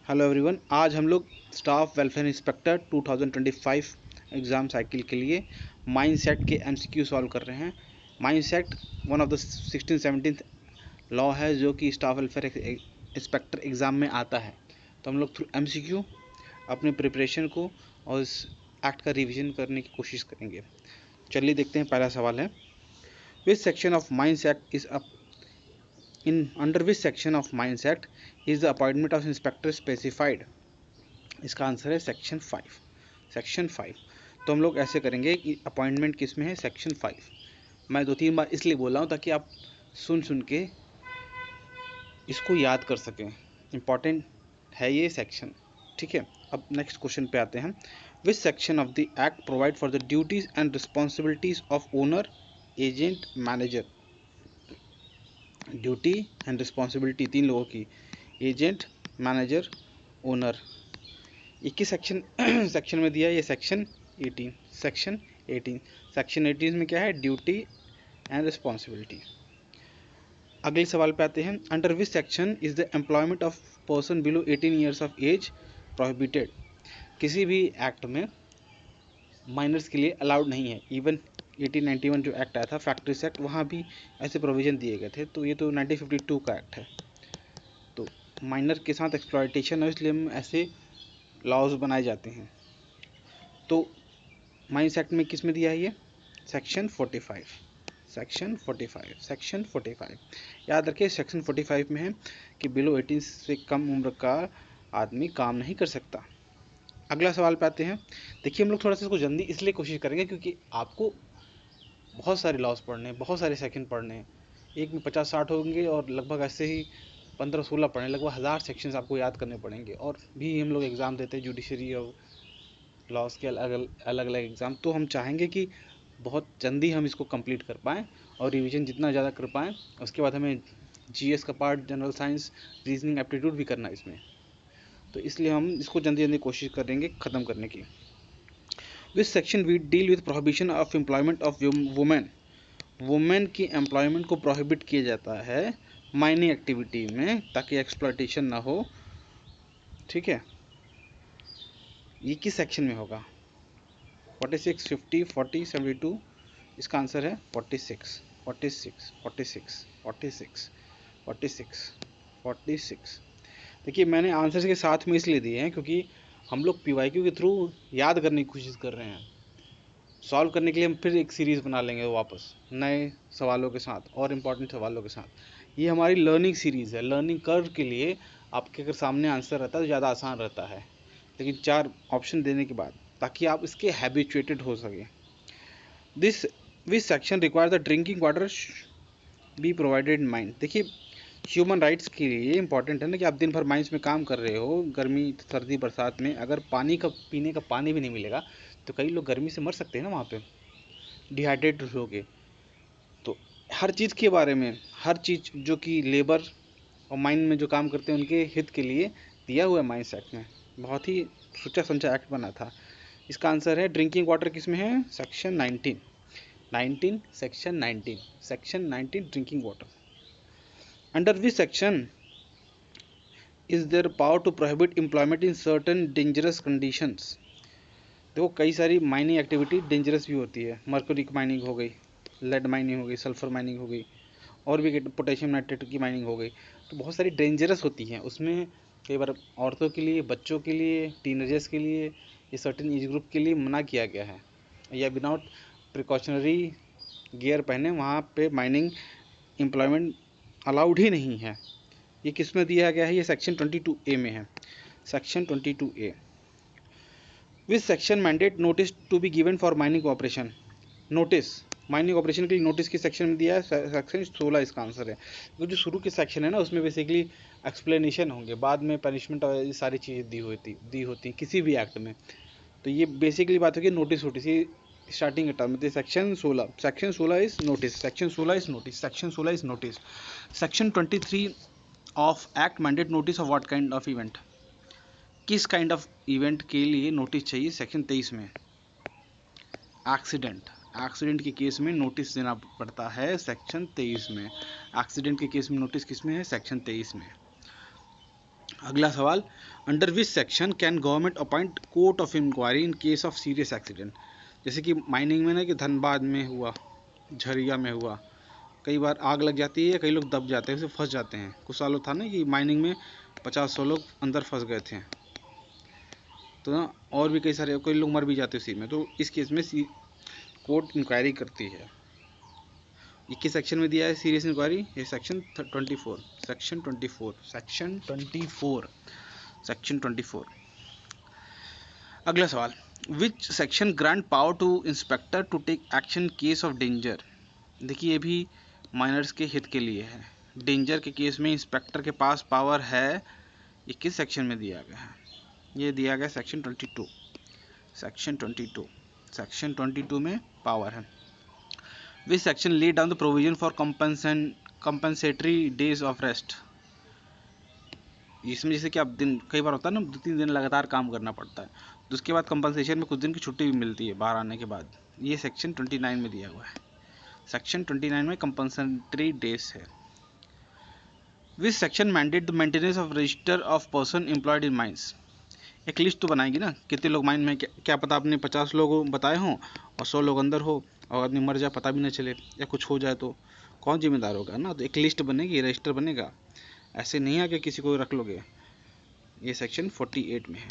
Hello everyone, आज हम लोग staff welfare inspector 2025 exam cycle के लिए माइंडसेट के एमसीक्यू सॉल्व कर रहे हैं। Mindset one of the 16-17 law है जो कि स्टाफ वेलफेयर इंस्पेक्टर एग्ज़ाम में आता है। तो हम लोग थ्रू एमसीक्यू अपने प्रिपरेशन को और इस एक्ट का रिवीजन करने की कोशिश करेंगे। चलिए देखते हैं, पहला सवाल है, which section of mindset is under which section of Mines Act is the appointment of inspector specified? इसका आंसर है सेक्शन 5। सेक्शन 5। तो हम लोग ऐसे करेंगे कि अपॉइंटमेंट किस में है, सेक्शन 5। मैं 2-3 बार इसलिए बोल रहा हूँ ताकि आप सुन के इसको याद कर सकें। इम्पॉर्टेंट है ये सेक्शन, ठीक है। अब नेक्स्ट क्वेश्चन पे आते हैं। Which section of the act provide for the duties and responsibilities of owner, agent, manager? Duty and responsibility 3 लोगों की, एजेंट, मैनेजर, ओनर। 21 सेक्शन में दिया है, ये सेक्शन 18। सेक्शन 18 में क्या है, ड्यूटी एंड रिस्पॉन्सिबिलिटी। अगले सवाल पे आते हैं। Under which section is the employment of person below 18 years of age prohibited? किसी भी एक्ट में माइनर्स के लिए अलाउड नहीं है। इवन 1891 जो एक्ट आया था, फैक्ट्रीज एक्ट, वहाँ भी ऐसे प्रोविजन दिए गए थे। तो ये तो 1952 का एक्ट है। तो माइनर के साथ एक्सप्लॉयटेशन है, इसलिए हम ऐसे लॉज बनाए जाते हैं। तो माइंस एक्ट में किस में दिया है ये, सेक्शन 45। सेक्शन 45 याद रखिए, सेक्शन 45 में है कि बिलो 18 से कम उम्र का आदमी काम नहीं कर सकता। अगला सवाल पे आते हैं। देखिए, हम लोग थोड़ा सा इसको जल्दी इसलिए कोशिश करेंगे क्योंकि आपको बहुत सारे लॉज पढ़ने, बहुत सारे सेक्शन पढ़ने, एक में 50-60 होंगे और लगभग ऐसे ही 15-16 पढ़ने, लगभग 1000 सेक्शंस आपको याद करने पड़ेंगे। और भी हम लोग एग्ज़ाम देते हैं जुडिशरी और लॉज के अलग अलग एग्ज़ाम। तो हम चाहेंगे कि बहुत जल्दी हम इसको कंप्लीट कर पाएँ और रिवीजन जितना ज़्यादा कर पाएँ। उसके बाद हमें जीएस का part, general science, reasoning, aptitude भी करना है इसमें। तो इसलिए हम इसको जल्दी कोशिश करेंगे ख़त्म करने की। Which section we deal with prohibition of employment of women? Women की एम्प्लॉयमेंट को प्रोहिबिट किया जाता है माइनिंग एक्टिविटी में, ताकि एक्सप्लॉयटेशन ना हो, ठीक है। ये किस सेक्शन में होगा? 46, 50, 40, 72? इसका आंसर है 46, 46, 46, 46, 46, 46। देखिए, मैंने आंसर के साथ में इसलिए दिए हैं क्योंकि हम लोग पीवाईक्यू के थ्रू याद करने की कोशिश कर रहे हैं। सॉल्व करने के लिए हम फिर एक सीरीज़ बना लेंगे वापस नए सवालों के साथ और इम्पॉर्टेंट सवालों के साथ। ये हमारी लर्निंग सीरीज़ है। लर्निंग कर्व के लिए आपके अगर सामने आंसर रहता है तो ज़्यादा आसान रहता है, लेकिन 4 ऑप्शन देने के बाद, ताकि आप इसके हैबिचुएटेड हो सके। This which section require the drinking water be provided in mine? देखिए, ह्यूमन राइट्स के लिए इंपॉर्टेंट है ना कि आप दिन भर माइंस में काम कर रहे हो, गर्मी, सर्दी, बरसात में अगर पानी का, पीने का पानी भी नहीं मिलेगा तो कई लोग गर्मी से मर सकते हैं ना वहाँ पे, डिहाइड्रेट हो गए। तो हर चीज़ के बारे में, हर चीज़ जो कि लेबर और माइन में जो काम करते हैं उनके हित के लिए दिया हुआ है माइंस एक्ट में। बहुत ही सोचा समझा एक्ट बना था। इसका आंसर है ड्रिंकिंग वाटर किस में है, section 19, section 19 drinking water. Under which section is there power to prohibit employment in certain dangerous conditions? देखो, कई सारी माइनिंग एक्टिविटी डेंजरस भी होती है। मर्क्यूरी की माइनिंग हो गई, लेड माइनिंग हो गई, सल्फर माइनिंग हो गई, और भी पोटेशियम नाइट्रेट की माइनिंग हो गई। तो बहुत सारी डेंजरस होती हैं। उसमें कई बार औरतों के लिए, बच्चों के लिए, टीनेजर्स के लिए, ये सर्टेन एज ग्रुप के लिए मना किया गया है, या विदाउट प्रिकॉशनरी गियर पहने वहाँ पे माइनिंग एम्प्लॉयमेंट अलाउड ही नहीं है। ये किस में दिया गया है, ये सेक्शन 22A में है। Section 22A। Which section mandate notice to be given for mining operation? Notice, mining operation के लिए नोटिस किस सेक्शन में दिया है? सेक्शन 16 इसका आंसर है। तो जो शुरू के सेक्शन है ना, उसमें बेसिकली एक्सप्लेनेशन होंगे, बाद में पनिशमेंट और ये सारी चीज़ें दी होती किसी भी एक्ट में। तो ये बेसिकली बात होगी नोटिस वोटिस, ये स्टार्टिंग टर्म में section 16 is notice, section 16 is notice, section 16 is notice. Section 23 of act mandate notice of what kind of event? किस काइंड ऑफ इवेंट के लिए नोटिस चाहिए? सेक्शन 23 में एक्सीडेंट के केस में नोटिस देना पड़ता है, सेक्शन 23 में। एक्सीडेंट के केस में नोटिस किस में है? सेक्शन 23 में। अगला सवाल, under which section can government appoint court of inquiry in case of serious accident. जैसे कि माइनिंग में ना, कि धनबाद में हुआ, झरिया में हुआ, कई बार आग लग जाती है, कई लोग दब जाते हैं, उसे फंस जाते हैं। कुछ सालों था ना कि माइनिंग में 50-100 लोग अंदर फंस गए थे, तो ना और भी कई सारे कई लोग मर भी जाते उसी में। तो इस केस में कोर्ट इंक्वायरी करती है। ये किस सेक्शन में दिया है सीरियस इंक्वायरी? ये सेक्शन 24, सेक्शन 24, सेक्शन 24, सेक्शन 24। अगला सवाल, which section grant power to inspector to take action case of danger. देखिए ये भी माइनर्स के हित के लिए है। डेंजर के केस में इंस्पेक्टर के पास पावर है, ये किस सेक्शन में दिया गया है? ये दिया गया सेक्शन 22, सेक्शन 22, सेक्शन 22 में पावर है। Which section lay down the provision for compensatory days of rest. इसमें जैसे कि आप दिन, कई बार होता है ना 2-3 दिन लगातार काम करना पड़ता है, तो उसके बाद कंपनसेशन में कुछ दिन की छुट्टी भी मिलती है बाहर आने के बाद। ये सेक्शन 29 में दिया हुआ है। सेक्शन 29 में कंपनसेटरी डेज है। विच section mandate the maintenance of register of person employed in mines. एक लिस्ट तो बनाएगी ना, कितने लोग माइन में, क्या पता आपने 50 लोग बताए हों और 100 लोग अंदर हो और आदमी मर जाए पता भी ना चले, या कुछ हो जाए तो कौन जिम्मेदार होगा ना। तो एक लिस्ट बनेगी, रजिस्टर बनेगा, ऐसे नहीं है कि किसी को रख लोगे। ये सेक्शन 48 में है,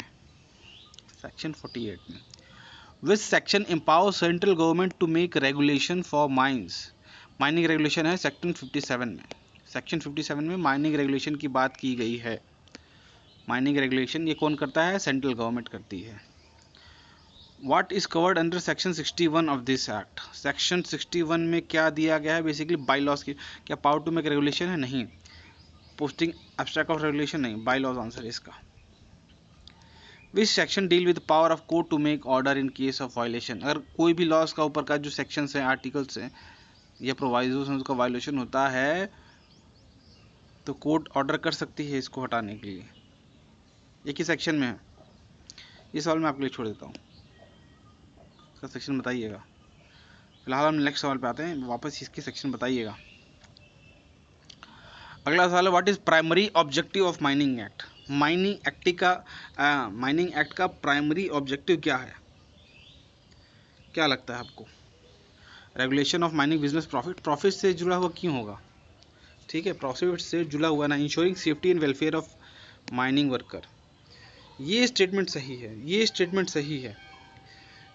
सेक्शन 48 में। Which section empower central government to make regulation for mines. Mining regulation है सेक्शन 57 में। सेक्शन 57 में माइनिंग रेगुलेशन की बात की गई है। माइनिंग रेगुलेशन ये कौन करता है? सेंट्रल गवर्नमेंट करती है। What is covered under section 61 of this act. Section 61 में क्या दिया गया है? बेसिकली बाई लॉज की। क्या पावर टू मेक रेगुलेशन है? नहीं। Posting abstract of regulation? नहीं। बाई लॉज आंसर है इसका। Which section deal with power of court to make order in case of violation. अगर कोई भी लॉज का ऊपर का जो सेक्शंस हैं, आर्टिकल्स हैं या प्रोवाइजोस हैं, उसका वायलेशन होता है तो कोर्ट ऑर्डर कर सकती है इसको हटाने के लिए। एक ही सेक्शन में है। ये सवाल मैं आपके लिए छोड़ देता हूँ, इसका सेक्शन बताइएगा। फिलहाल हम नेक्स्ट सवाल पे आते हैं, वापस इसकी सेक्शन बताइएगा। अगला सवाल है, what is primary objective of mining act. Mining act का प्राइमरी ऑब्जेक्टिव क्या है? क्या लगता है आपको? Regulation of mining business profit. Profit से जुड़ा हुआ क्यों होगा? ठीक है, प्रॉफिट से जुड़ा हुआ ना। Ensuring safety and welfare of mining worker. ये स्टेटमेंट सही है, ये स्टेटमेंट सही है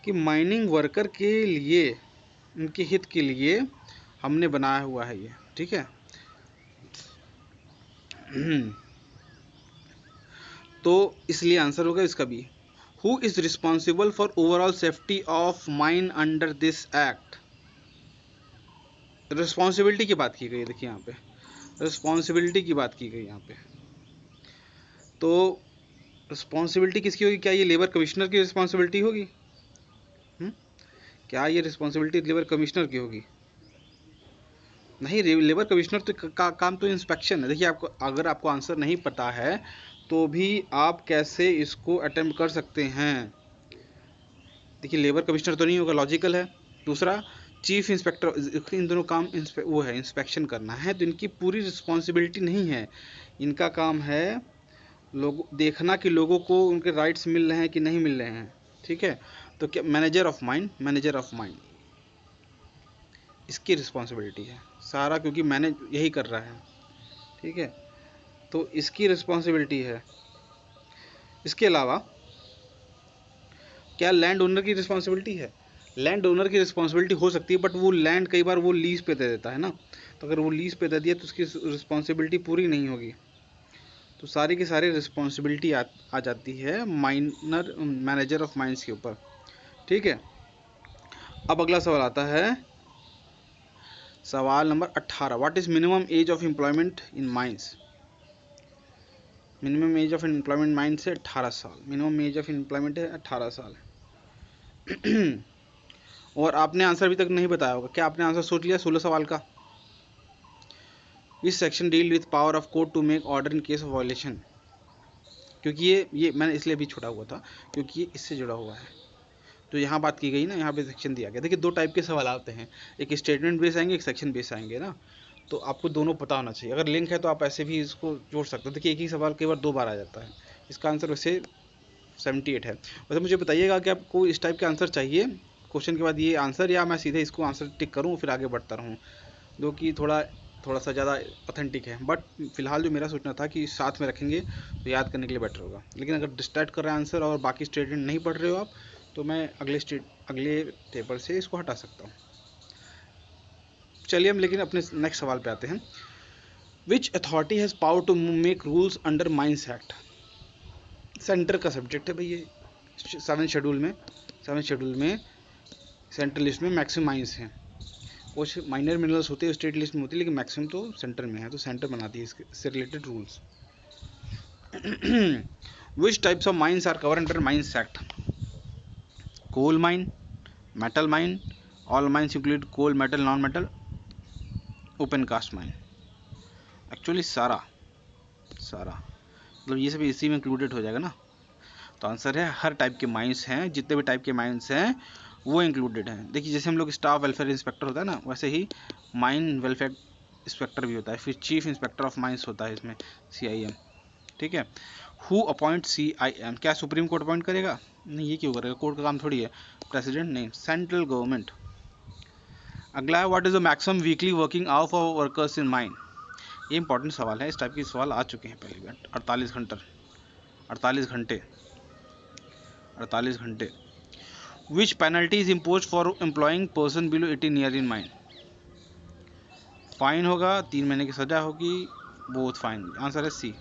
कि माइनिंग वर्कर के लिए, उनके हित के लिए हमने बनाया हुआ है ये। ठीक है तो इसलिए आंसर होगा इसका भी। Who is responsible for overall safety of mine under this act. Responsibility की बात की गई है, देखिए यहाँ पे रिस्पॉन्सिबिलिटी की बात की गई यहाँ पे। तो रिस्पॉन्सिबिलिटी किसकी होगी? क्या ये लेबर कमिश्नर की रिस्पॉन्सिबिलिटी होगी? क्या ये रिस्पॉन्सिबिलिटी लेबर कमिश्नर की होगी? नहीं, लेबर कमिश्नर तो काम तो इंस्पेक्शन है। देखिए आपको, अगर आपको आंसर नहीं पता है तो भी आप कैसे इसको अटेम्प्ट कर सकते हैं। देखिए लेबर कमिश्नर तो नहीं होगा, लॉजिकल है। दूसरा चीफ इंस्पेक्टर, इन दोनों काम वो है इंस्पेक्शन करना है, तो इनकी पूरी रिस्पॉन्सिबिलिटी नहीं है। इनका काम है लोग देखना कि लोगों को उनके राइट्स मिल रहे हैं कि नहीं मिल रहे हैं। ठीक है, तो क्या manager of mine, manager of mine इसकी रिस्पॉन्सिबिलिटी है सारा, क्योंकि मैनेज यही कर रहा है। ठीक है, तो इसकी रिस्पॉन्सिबिलिटी है। इसके अलावा क्या लैंड ओनर की रिस्पॉन्सिबिलिटी है? लैंड ओनर की रिस्पॉन्सिबिलिटी हो सकती है, बट वो लैंड कई बार वो लीज पे दे देता है ना, तो अगर वो लीज पे दे दिया तो उसकी रिस्पॉन्सिबिलिटी पूरी नहीं होगी। तो सारी की सारी रिस्पॉन्सिबिलिटी आ जाती है माइनर मैनेजर ऑफ माइंस के ऊपर। ठीक है, अब अगला सवाल आता है, सवाल number 18। What is minimum age of employment in mines. Minimum age of employment mines है 18 साल। मिनिमम एज ऑफ एम्प्लॉयमेंट है 18 साल। और आपने आंसर अभी तक नहीं बताया होगा। क्या आपने आंसर सोच लिया 16 सवाल का? इस section deal with power of court to make order in case of violation. क्योंकि ये मैंने इसलिए भी छोड़ा हुआ था क्योंकि ये इससे जुड़ा हुआ है। तो यहाँ बात की गई ना, यहाँ पे सेक्शन दिया गया। देखिए दो टाइप के सवाल आते हैं, एक स्टेटमेंट बेस आएंगे, एक सेक्शन बेस आएंगे ना। तो आपको दोनों पता होना चाहिए। अगर लिंक है तो आप ऐसे भी इसको जोड़ सकते हो। देखिए एक ही सवाल कई बार 2 बार आ जाता है। इसका आंसर वैसे 78 है। वैसे मुझे बताइएगा कि आपको इस टाइप के आंसर चाहिए क्वेश्चन के बाद ये आंसर, या मैं सीधे इसको आंसर टिक करूँ फिर आगे बढ़ता रहूँ, जो कि थोड़ा सा ज़्यादा ऑथेंटिक है। बट फिलहाल जो मेरा सोचना था कि साथ में रखेंगे तो याद करने के लिए बेटर होगा। लेकिन अगर डिस्ट्रैक्ट कर रहे हैं आंसर और बाकी स्टेटमेंट नहीं पढ़ रहे हो आप, तो मैं अगले टेबल से इसको हटा सकता हूँ। चलिए हम लेकिन अपने नेक्स्ट सवाल पे आते हैं। Which authority has power to make rules under mines act? Centre का सब्जेक्ट है भाई ये। 7th शेड्यूल में सेंट्रल लिस्ट में मैक्सिमम माइंस हैं। कुछ माइनर मिनरल्स होते हैं स्टेट लिस्ट में होती है, लेकिन मैक्सिमम तो सेंटर में है, तो सेंटर बनाती है इससे related rules. Which types of mines are cover under mines act? Coal mine, metal mine, all mines include coal, metal, non metal, open cast mine. Actually सारा मतलब ये सब इसी में इंक्लूडेड हो जाएगा ना। तो आंसर है हर टाइप के माइंस हैं, जितने भी टाइप के माइंस हैं वो इंक्लूडेड हैं। देखिए जैसे हम लोग स्टाफ वेलफेयर इंस्पेक्टर होता है ना, वैसे ही माइन वेलफेयर इंस्पेक्टर भी होता है। फिर चीफ इंस्पेक्टर ऑफ माइंस होता है इसमें, CIM। ठीक है। Who appoint CIM? क्या सुप्रीम कोर्ट अपॉइंट करेगा? नहीं, ये क्यों करेगा, कोर्ट का काम थोड़ी है। प्रेसिडेंट? नहीं, सेंट्रल गवर्नमेंट। अगला है what is the maximum weekly working hour for workers in mine? ये इंपॉर्टेंट सवाल है, इस टाइप के सवाल आ चुके हैं पहले भी। 48 घंटे। Which penalty is impose for employing person below 18 year in mine? Fine होगा, 3 महीने की सजा होगी, बोथ फाइन। आंसर है सी।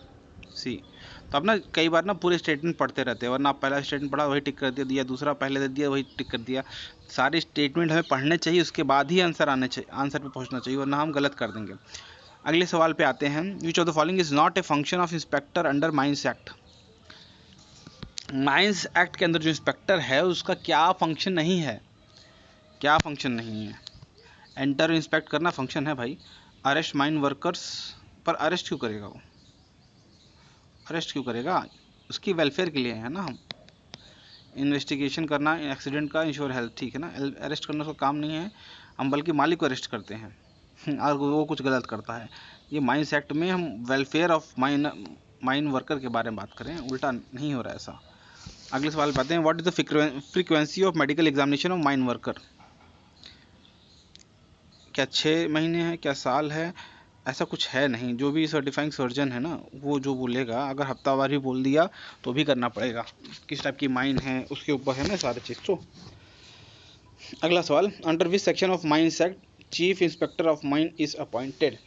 तो अब ना कई बार ना पूरे स्टेटमेंट पढ़ते रहते हैं, वरना आप पहला स्टेटमेंट पढ़ा वही टिक कर दिया, दूसरा पहले दे दिया वही टिक कर दिया। सारे स्टेटमेंट हमें पढ़ने चाहिए, उसके बाद ही आंसर पे पहुंचना चाहिए, वरना हम गलत कर देंगे। अगले सवाल पे आते हैं। विच of the following is not a function of inspector under mines act? Mines act के अंदर जो इंस्पेक्टर है उसका क्या फंक्शन नहीं है? एंटर इंस्पेक्ट करना फंक्शन है भाई। अरेस्ट माइन वर्कर्स, पर अरेस्ट क्यों करेगा? उसकी वेलफेयर के लिए है ना। हम इन्वेस्टिगेशन करना एक्सीडेंट का, इंश्योर हेल्थ, ठीक है ना। अरेस्ट करना उसका काम नहीं है, हम बल्कि मालिक को अरेस्ट करते हैं और वो कुछ गलत करता है। ये माइंस एक्ट में हम वेलफेयर ऑफ माइन वर्कर के बारे में बात करें, उल्टा नहीं हो रहा है ऐसा। अगले सवाल पे आते हैं। What is the frequency of medical examination of mine worker? क्या 6 महीने है, क्या साल है? ऐसा कुछ है नहीं। जो भी सर्टिफाइंग सर्जन है ना, वो जो बोलेगा, अगर हफ्तावार भी बोल दिया तो भी करना पड़ेगा। किस टाइप की माइन है उसके ऊपर है ना सारे चीज़। तो अगला सवाल, under which section of mines act chief inspector of mine is appointed?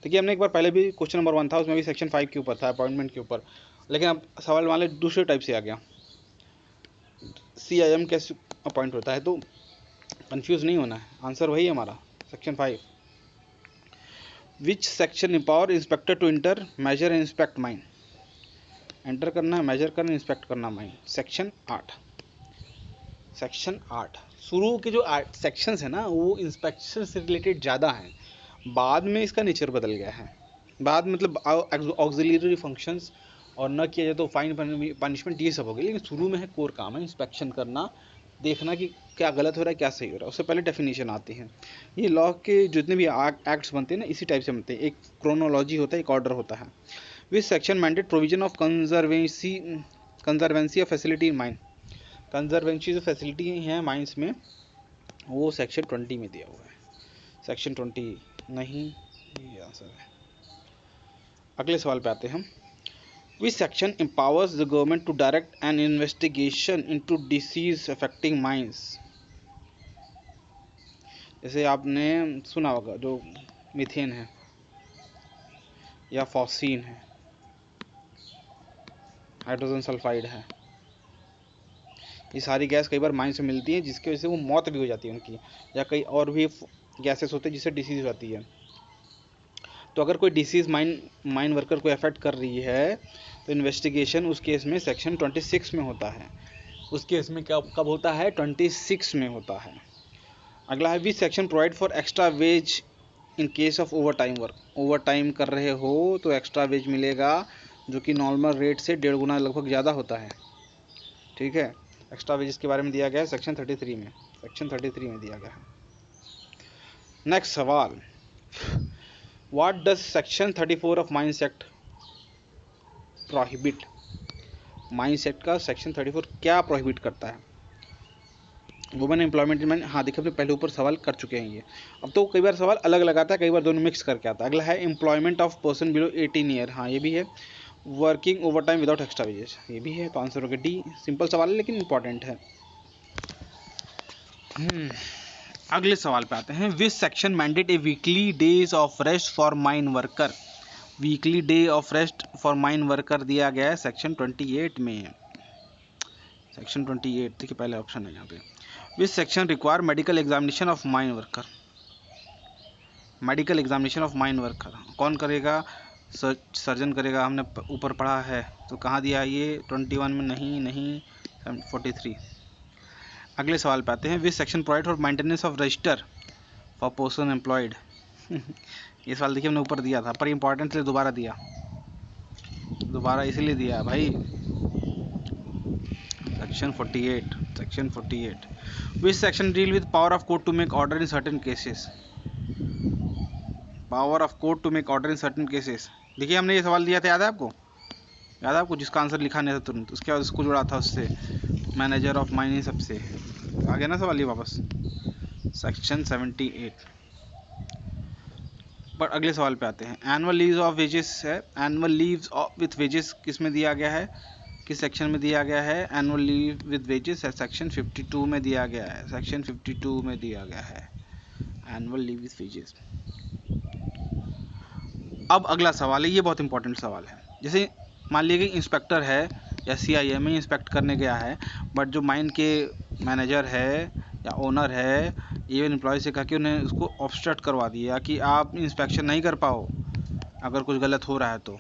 देखिए हमने एक बार पहले भी क्वेश्चन नंबर 1 था, उसमें भी सेक्शन 5 के ऊपर था, अपॉइंटमेंट के ऊपर। लेकिन अब सवाल मान लीजिए दूसरे टाइप से आ गया, CIM कैसे अपॉइंट होता है, तो कंफ्यूज नहीं होना है, आंसर वही है हमारा, section 5। Which section empower inspector to enter, measure and inspect mine? Enter करना, मेजर करना, इंस्पेक्ट करना माइन। सेक्शन 8। शुरू के जो सेक्शंस है ना, वो इंस्पेक्शन से रिलेटेड ज़्यादा हैं। बाद में इसका नेचर बदल गया है। बाद मतलब ऑक्सिलरी फंक्शंस और न किया जाए तो फाइन पनिशमेंट, ये सब हो गया। लेकिन शुरू में है कोर काम है इंस्पेक्शन करना, देखना कि क्या गलत हो रहा है, क्या सही हो रहा है। उससे पहले डेफिनेशन आती है। ये लॉ के जितने भी एक्ट्स बनते हैं ना, इसी टाइप से बनते हैं। एक क्रोनोलॉजी होता है, एक ऑर्डर होता है। विच section mandate provision of conservancy of facility in mine? Conservancy जो फैसिलिटी हैं माइंस में, वो सेक्शन 20 में दिया हुआ है। सेक्शन 20 नहीं, ये आंसर है। अगले सवाल पे आते हैं हम। Which section empowers the government to direct an investigation into disease affecting mines? जैसे आपने सुना होगा जो मीथेन है या फॉस्फीन है, हाइड्रोजन सल्फाइड है, ये सारी गैस कई बार माइन से मिलती है, जिसकी वजह से वो मौत भी हो जाती है उनकी, या कई और भी गैसेस होते हैं जिससे डिसीज हो जाती है। तो अगर कोई डिसीज माइन वर्कर को अफेक्ट कर रही है, तो इन्वेस्टिगेशन उस केस में सेक्शन 26 में होता है। उस केस में कब होता है? 26 में होता है। अगला है which section provide for extra ways in case of over time work? Over time कर रहे हो तो एक्स्ट्रा वेज मिलेगा, जो कि नॉर्मल रेट से 1.5 गुना लगभग ज़्यादा होता है। ठीक है, एक्स्ट्रा वेजेस के बारे में दिया गया है सेक्शन 33 में दिया गया है। नेक्स्ट सवाल, what does section 34 of mines act prohibit? Mines act का सेक्शन 34 क्या प्रोहिबिट करता है? वुमेन एम्प्लॉयमेंट में, हाँ देखिए अपने पहले ऊपर सवाल कर चुके हैं ये। अब तो कई बार सवाल अलग अलग आता है, कई बार दोनों मिक्स करके आता है। अगला है employment of person below 18 year, हाँ ये भी है। Working over time without extra wages, ये भी है। तो आंसर होगा डी। सिंपल सवाल है लेकिन इंपॉर्टेंट है। अगले सवाल पे आते हैं। विच section mandate A weekly days of rest for mine worker? Weekly day of rest for mine worker दिया गया है सेक्शन 28 में। सेक्शन 28 देखिए पहले ऑप्शन है यहाँ पे। Which section require medical examination of mine worker? Medical examination of mine worker कौन करेगा? सर्जन करेगा, हमने ऊपर पढ़ा है। तो कहाँ दिया है ये? 21 में नहीं 43। अगले सवाल पे आते हैं। Which section provide for maintenance of register for person employed? ये सवाल देखिए हमने ऊपर दिया था, पर इंपॉर्टेंट इसलिए दोबारा दिया, दोबारा इसलिए दिया भाई। Section 48, section 48। Which section deal with power of court to make order in certain cases? Power of court to make order in certain cases, देखिए हमने ये सवाल दिया था, याद है आपको? याद है आपको? जिसका आंसर लिखा नहीं था तुरंत, उसके बाद उसको जोड़ा था उससे, मैनेजर ऑफ माइन, सबसे आ गया ना सवाल ये वापस। सेक्शन 78। पर अगले सवाल पे आते हैं। एनुअल लीव्स ऑफ वेजेस है, एनुअल लीव्स विथ वेजेस किस में दिया गया है? किस सेक्शन में दिया गया है? एनुअल लीव विद वेजेस है सेक्शन 52 में दिया गया है, सेक्शन 52 में दिया गया है एनुअल लीव विद वेजेस। अब अगला सवाल है, ये बहुत इंपॉर्टेंट सवाल है। जैसे मान लीजिए कि इंस्पेक्टर है या CIM में इंस्पेक्ट करने गया है, बट जो माइन के मैनेजर है या ओनर है, इवन एम्प्लॉय से कहा कि उन्हें उसको ऑब्स्ट्रक्ट करवा दिया कि आप इंस्पेक्शन नहीं कर पाओ अगर कुछ गलत हो रहा है तो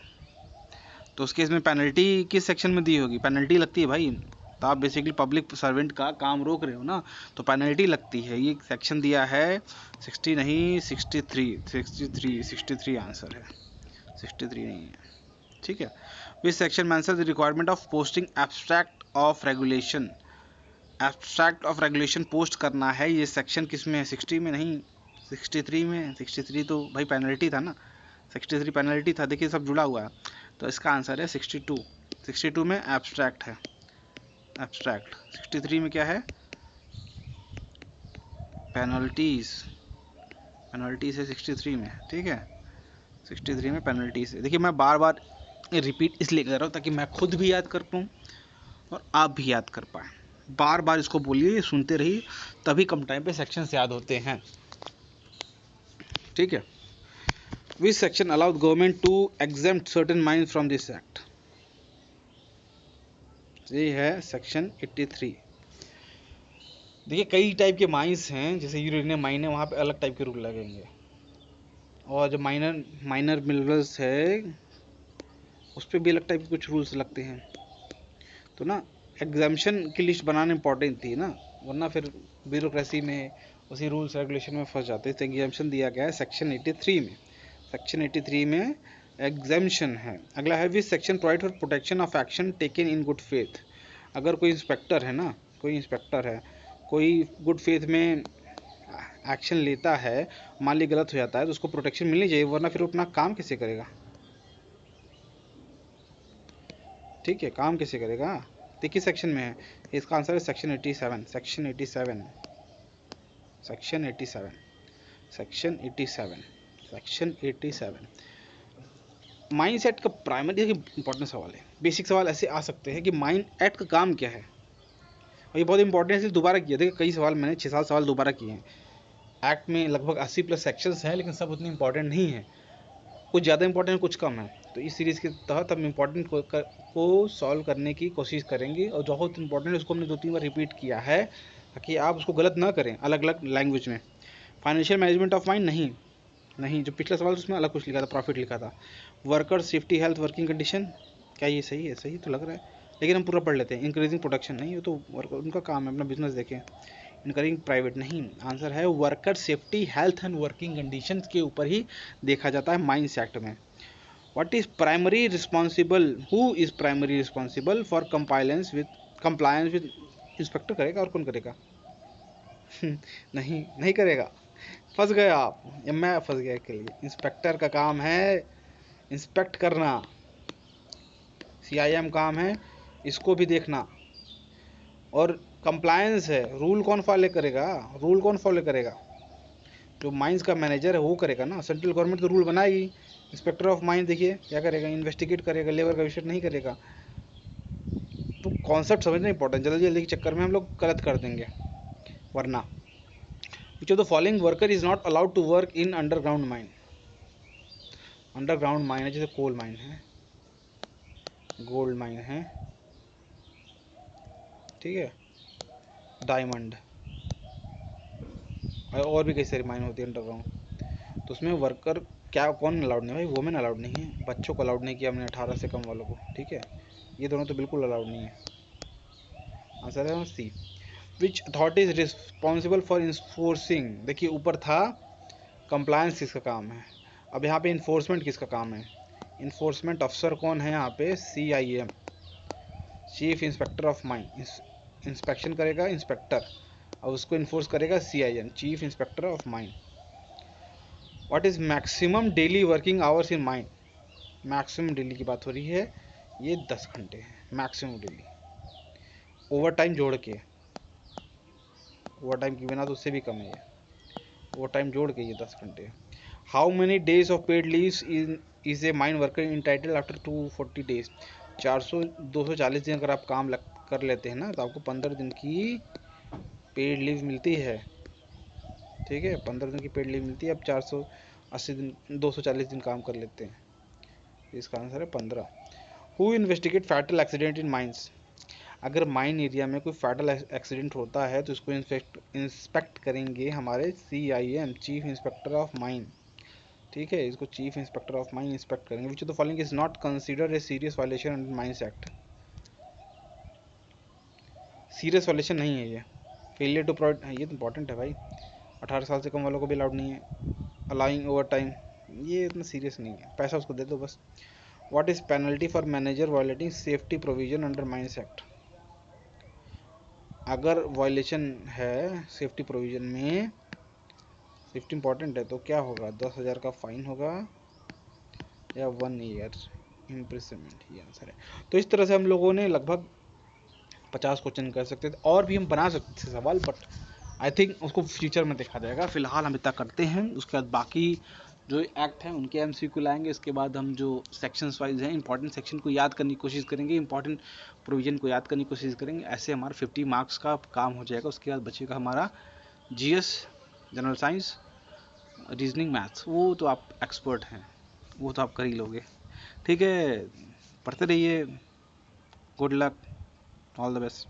उस केस में पेनल्टी किस सेक्शन में दी होगी? पेनल्टी लगती है भाई, तो आप बेसिकली पब्लिक सर्वेंट का काम रोक रहे हो ना, तो पेनल्टी लगती है। ये सेक्शन दिया है 60 नहीं 63 आंसर है, 63 नहीं है, ठीक है। Which section mentions the requirement of posting abstract of regulation? Abstract of regulation post करना है, ये सेक्शन किस में है? 60 में नहीं 63 में। 63 तो भाई पेनल्टी था ना, 63 पेनल्टी था, देखिए सब जुड़ा हुआ है। तो इसका आंसर है 62। 62 में एब्स्ट्रैक्ट है, एब्स्ट्रैक्ट। 63 में क्या है? पेनल्टीज, पेनल्टीज है 63 में, ठीक है। 63 में पेनल्टीज है। देखिए मैं बार बार रिपीट इसलिए कर रहा हूँ ताकि मैं खुद भी याद कर पाऊँ और आप भी याद कर पाएँ। बार बार इसको बोलिए, सुनते रहिए, तभी कम टाइम पे सेक्शंस याद होते हैं, ठीक है। Which section allowed government to exempt certain mines from this act? ये है सेक्शन 83। देखिए कई टाइप के माइंस हैं, जैसे यूरेनियम माइन है, वहाँ पे अलग टाइप के रूल लगेंगे, और जो माइनर मिनरल्स है उस पर भी अलग टाइप के कुछ रूल्स लगते हैं। तो ना एग्जाम्शन की लिस्ट बनाना इंपॉर्टेंट थी ना, वरना फिर ब्यूरोक्रेसी में उसी रूल्स रेगुलेशन में फंस जाते। तो एग्जाम्शन दिया गया है सेक्शन 83 में, सेक्शन 83 में एग्जाम्शन है। अगला है which section provide for protection of action taken in good faith? अगर कोई इंस्पेक्टर है ना, कोई इंस्पेक्टर है, कोई गुड फेथ में एक्शन लेता है, मान ली गलत हो जाता है, तो उसको प्रोटेक्शन मिलनी चाहिए, वरना फिर अपना काम कैसे करेगा? ठीक है, काम कैसे करेगा? देखिए सेक्शन में है, इसका आंसर है section 87, section 87, section 87, section 87, section 87। Mine act का प्राइमरी इंपॉर्टेंट सवाल है, बेसिक सवाल ऐसे आ सकते हैं कि माइन एक्ट का काम क्या है, और ये बहुत इंपॉर्टेंट है इसलिए दोबारा किया। देखिए कई सवाल मैंने 6-7 सवाल दोबारा किए हैं। एक्ट में लगभग 80+ सेक्शंस हैं, लेकिन सब उतने इंपॉर्टेंट नहीं हैं, कुछ ज़्यादा इंपॉर्टेंट कुछ कम है। तो इस सीरीज़ के तहत हम इंपॉर्टेंट को सॉल्व करने की कोशिश करेंगे, और जो बहुत इंपॉर्टेंट है उसको हमने 2-3 बार रिपीट किया है ताकि आप उसको गलत ना करें अलग अलग लैंग्वेज में। फाइनेंशियल मैनेजमेंट ऑफ माइन नहीं, जो पिछला सवाल उसमें अलग कुछ लिखा था, प्रॉफिट लिखा था। Worker safety health working condition, क्या ये सही है? सही तो लग रहा है, लेकिन हम पूरा पढ़ लेते हैं। इंक्रीजिंग प्रोडक्शन नहीं, वो तो वर्कर उनका काम है, अपना बिजनेस देखें। इनकरिंग प्राइवेट नहीं, आंसर है worker safety health and working conditions के ऊपर ही देखा जाता है माइंस एक्ट में। What is primary responsible, who is primary responsible for compliance with inspector करेगा, और कौन करेगा? नहीं करेगा, फंस गए आप या मैं फंस गया के लिए। इंस्पेक्टर का काम है इंस्पेक्ट करना, CIM काम है इसको भी देखना। और कंप्लायंस है, रूल कौन फॉलो करेगा? रूल कौन फॉलो करेगा? जो माइंस का मैनेजर है वो करेगा ना। सेंट्रल गवर्नमेंट तो रूल बनाएगी, इंस्पेक्टर ऑफ माइन देखिए क्या करेगा, इन्वेस्टिगेट करेगा, लेबर का विषय नहीं करेगा। तो कॉन्सेप्ट समझना इंपॉर्टेंट, जल्दी जल्दी के चक्कर में हम लोग गलत कर देंगे वरना। Which of the following worker is not allowed to work in underground mine? Underground mine है जैसे कोल माइन है, गोल्ड माइन है, ठीक है, डायमंड और भी कई सारी माइन होती है अंडरग्राउंड। तो उसमें वर्कर क्या कौन अलाउड नहीं? भाई वुमेन अलाउड नहीं है, बच्चों को अलाउड नहीं किया हमने 18 से कम वालों को, ठीक है, ये दोनों तो बिल्कुल अलाउड नहीं है। आंसर है C. Which authority is responsible for enforcing? देखिए ऊपर था कंप्लायंस किसका काम है, अब यहाँ पे इन्फोर्समेंट किसका काम है? इन्फोर्समेंट अफसर कौन है यहाँ पे? CIM, chief inspector of mine. Inspection करेगा इंस्पेक्टर और उसको इन्फोर्स करेगा CIM, chief inspector of mine. What is maximum daily working hours in mine? Maximum daily की बात हो रही है, ये 10 घंटे हैं मैक्सिमम डेली, ओवर टाइम जोड़ के, ओवर टाइम के बिना तो उससे भी कम है ये, ओवर टाइम जोड़ के ये 10 घंटे। How many days of paid leaves is a mine worker entitle after 240 days? 240 दिन अगर आप काम कर लेते हैं ना तो आपको 15 दिन की पेड लीव मिलती है, ठीक है, 15 दिन की पेड लीव मिलती है। अब 480 दिन 240 दिन काम कर लेते हैं, इसका आंसर है 15। Who investigate fatal accident in mines? अगर माइन एरिया में कोई फैटल एक्सीडेंट होता है तो इसको इंस्पेक्ट करेंगे हमारे CIM, chief inspector of mine, ठीक है, इसको chief inspector of mine inspect करेंगे। Which of the following is not considered a serious violation under mines act? Serious violation नहीं है ये, फेलियर टू प्रोवाइड, ये तो इंपॉर्टेंट है भाई, 18 साल से कम वालों को भी अलाउड नहीं है, अलाउइंग ओवर टाइम, ये इतना सीरियस नहीं है, पैसा उसको दे दो बस। What is penalty for manager violating safety provision under mines act? अगर वायलेशन है सेफ्टी प्रोविजन में, सेफ्टी इंपॉर्टेंट है, तो क्या होगा? 10,000 का फाइन होगा या 1 ईयर इम्प्रिजनमेंट, ये आंसर है। तो इस तरह से हम लोगों ने लगभग 50 क्वेश्चन कर सकते थे, और भी हम बना सकते थे सवाल, बट आई थिंक उसको फ्यूचर में देखा जाएगा। फिलहाल हम इतना करते हैं, उसके बाद बाकी जो एक्ट हैं उनके MCQ लाएंगे। इसके बाद हम जो सेक्शंस वाइज हैं इंपॉर्टेंट सेक्शन को याद करने की कोशिश करेंगे, इंपॉर्टेंट प्रोविजन को याद करने की कोशिश करेंगे। ऐसे हमारा 50 मार्क्स का काम हो जाएगा। उसके बाद बचेगा हमारा GS, general science, reasoning, maths, वो तो आप एक्सपर्ट हैं, वो तो आप कर ही लोगे, ठीक है। पढ़ते रहिए, good luck, all the best.